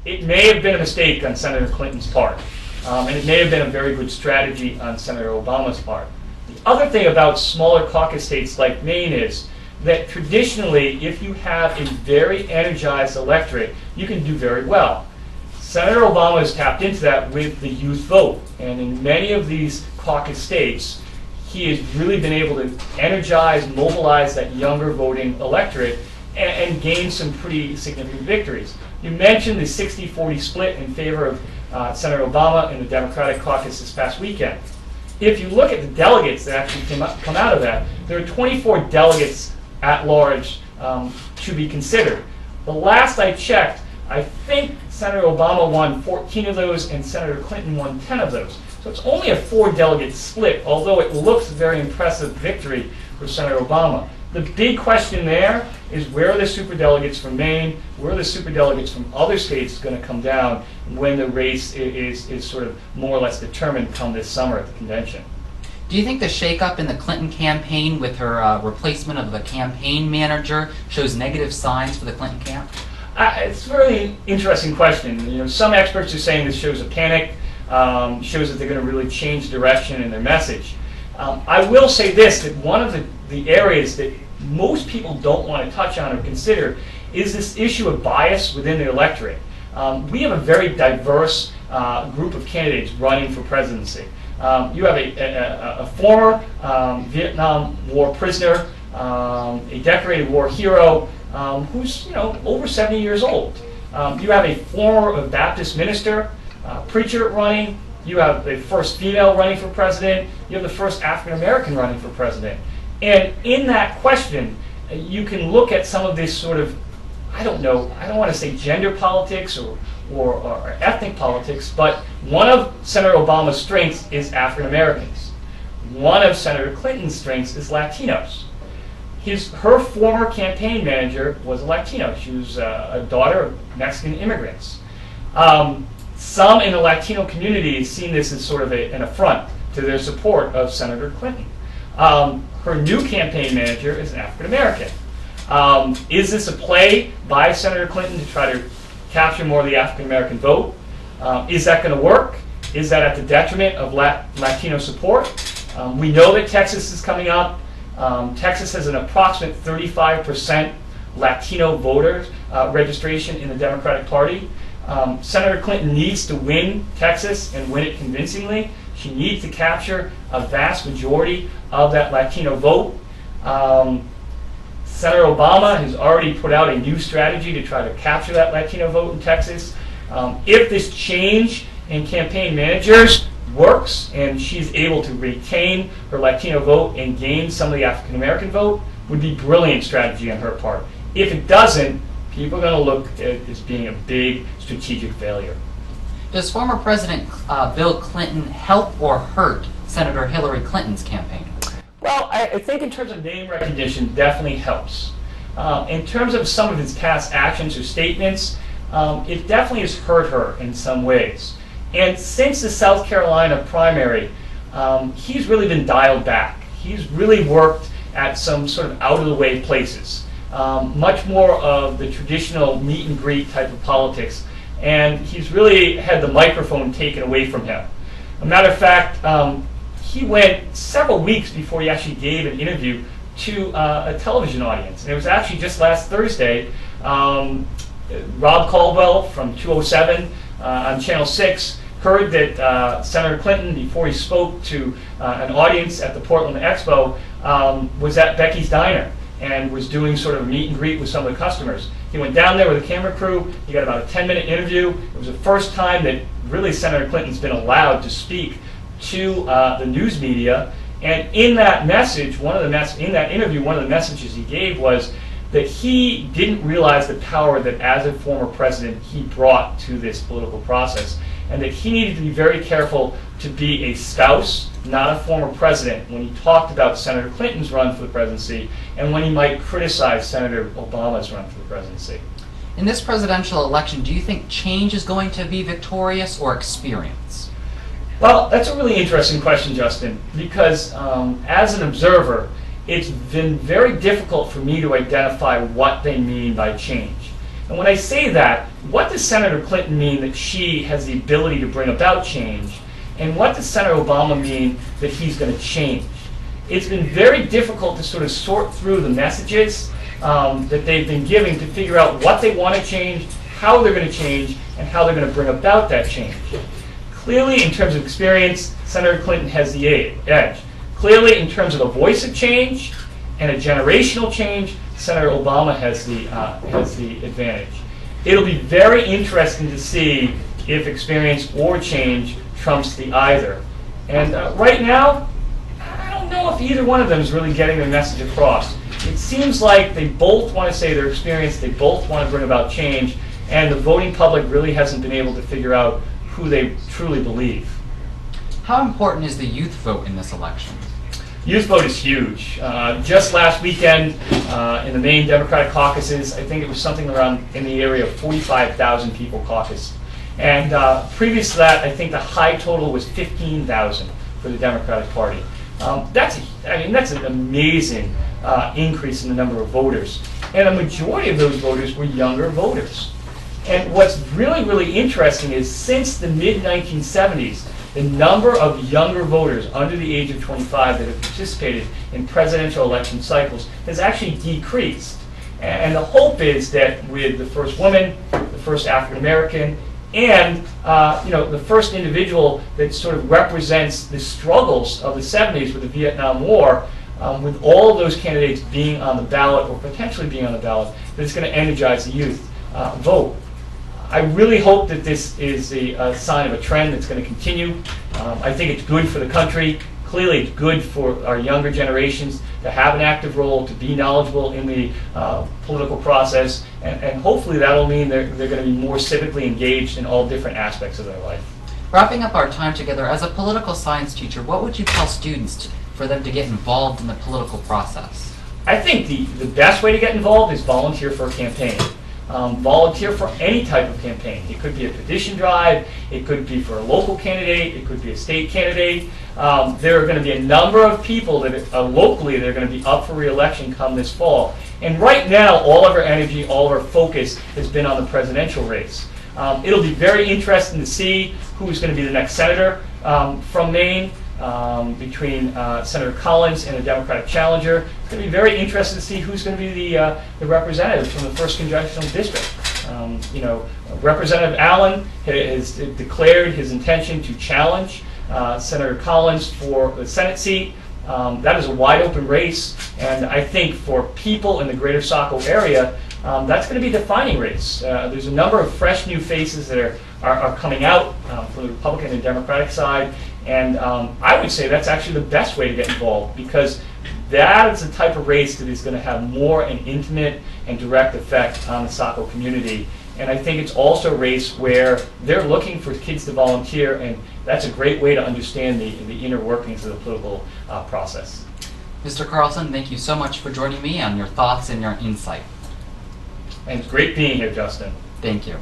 it may have been a mistake on Senator Clinton's part, and it may have been a very good strategy on Senator Obama's part. The other thing about smaller caucus states like Maine is that traditionally, if you have a very energized electorate, you can do very well. Senator Obama has tapped into that with the youth vote, and in many of these caucus states, he has really been able to energize, mobilize that younger voting electorate and gain some pretty significant victories. You mentioned the 60-40 split in favor of Senator Obama in the Democratic caucus this past weekend. If you look at the delegates that actually come out of that, there are 24 delegates at large to be considered. The last I checked, I think Senator Obama won 14 of those and Senator Clinton won 10 of those. So it's only a 4-delegate split, although it looks a very impressive victory for Senator Obama. The big question there is where are the superdelegates from Maine, where are the superdelegates from other states going to come down when the race is sort of more or less determined come this summer at the convention. Do you think the shakeup in the Clinton campaign with her replacement of the campaign manager shows negative signs for the Clinton camp? It's a really interesting question. You know, some experts are saying this shows a panic, shows that they're going to really change direction in their message. I will say this, that one of the areas that most people don't want to touch on or consider is this issue of bias within the electorate. We have a very diverse group of candidates running for presidency. You have a former Vietnam War prisoner, a decorated war hero who's over 70 years old. You have a former Baptist minister, preacher running. You have the first female running for president. You have the first African American running for president. And in that question, you can look at some of this sort of, I don't want to say gender politics or ethnic politics, but one of Senator Obama's strengths is African Americans. One of Senator Clinton's strengths is Latinos. Her former campaign manager was a Latino. She was a daughter of Mexican immigrants. Some in the Latino community have seen this as sort of an affront to their support of Senator Clinton. Her new campaign manager is an African American. Is this a play by Senator Clinton to try to capture more of the African American vote? Is that going to work? Is that at the detriment of Latino support? We know that Texas is coming up. Texas has an approximate 35% Latino voter registration in the Democratic Party. Senator Clinton needs to win Texas and win it convincingly. She needs to capture a vast majority of that Latino vote. Senator Obama has already put out a new strategy to try to capture that Latino vote in Texas. If this change in campaign managers works and she's able to retain her Latino vote and gain some of the African American vote, would be brilliant strategy on her part. If it doesn't, people are going to look at it as being a big strategic failure. Does former President Bill Clinton help or hurt Senator Hillary Clinton's campaign? Well, I think in terms of name recognition, definitely helps. In terms of some of his past actions or statements, it definitely has hurt her in some ways. And since the South Carolina primary, he's really been dialed back. He's really worked at some sort of out-of-the-way places. Much more of the traditional meet and greet type of politics, and he's really had the microphone taken away from him. A matter of fact, he went several weeks before he actually gave an interview to a television audience. And it was actually just last Thursday, Rob Caldwell from 207 on Channel 6 heard that Senator Clinton, before he spoke to an audience at the Portland Expo, was at Becky's Diner and was doing sort of a meet and greet with some of the customers. He went down there with a camera crew. He got about a 10-minute interview. It was the first time that really Senator Clinton's been allowed to speak to the news media. And in that message, in that interview, one of the messages he gave was that he didn't realize the power that as a former president he brought to this political process, and that he needed to be very careful to be a spouse, not a former president, when he talked about Senator Clinton's run for the presidency and when he might criticize Senator Obama's run for the presidency. In this presidential election, do you think change is going to be victorious or experience? Well, that's a really interesting question, Justin, because as an observer, it's been very difficult for me to identify what they mean by change. And when I say that, what does Senator Clinton mean that she has the ability to bring about change? And what does Senator Obama mean that he's going to change? It's been very difficult to sort of sort through the messages that they've been giving to figure out what they want to change, how they're going to change, and how they're going to bring about that change. Clearly, in terms of experience, Senator Clinton has the edge. Clearly, in terms of a voice of change and a generational change, Senator Obama has the advantage. It'll be very interesting to see if experience or change trumps the either. And right now, I don't know if either one of them is really getting their message across. It seems like they both want to say their experience, they both want to bring about change, and the voting public really hasn't been able to figure out who they truly believe. How important is the youth vote in this election? Youth vote is huge. Just last weekend in the Maine Democratic caucuses, I think it was something around in the area of 45,000 people caucused. And previous to that, I think the high total was 15,000 for the Democratic Party. That's an amazing increase in the number of voters. And a majority of those voters were younger voters. And what's really, really interesting is since the mid-1970s, the number of younger voters under the age of 25 that have participated in presidential election cycles has actually decreased. And the hope is that with the first woman, the first African American, and the first individual that sort of represents the struggles of the 70s with the Vietnam War, with all of those candidates being on the ballot or potentially being on the ballot, that it's going to energize the youth vote. I really hope that this is a sign of a trend that's going to continue. I think it's good for the country. Clearly, it's good for our younger generations to have an active role, to be knowledgeable in the political process, and hopefully that'll mean they're going to be more civically engaged in all different aspects of their life. Wrapping up our time together, as a political science teacher, what would you tell students for them to get involved in the political process? I think the best way to get involved is volunteer for a campaign. Volunteer for any type of campaign. It could be a petition drive, it could be for a local candidate, it could be a state candidate. There are going to be a number of people that locally that are going to be up for re-election come this fall. And right now, all of our energy, all of our focus has been on the presidential race. It'll be very interesting to see who's going to be the next senator from Maine. Between Senator Collins and a Democratic challenger. It's going to be very interesting to see who's going to be the representative from the 1st Congressional District. Representative Allen has declared his intention to challenge Senator Collins for the Senate seat. That is a wide open race, and I think for people in the greater Saco area, that's going to be a defining race. There's a number of fresh new faces that are coming out from the Republican and Democratic side. And I would say that's actually the best way to get involved, because that is the type of race that is going to have more an intimate and direct effect on the Saco community. And I think it's also a race where they're looking for kids to volunteer, and that's a great way to understand the inner workings of the political process. Mr. Carlson, thank you so much for joining me on your thoughts and your insight. And it's great being here, Justin. Thank you.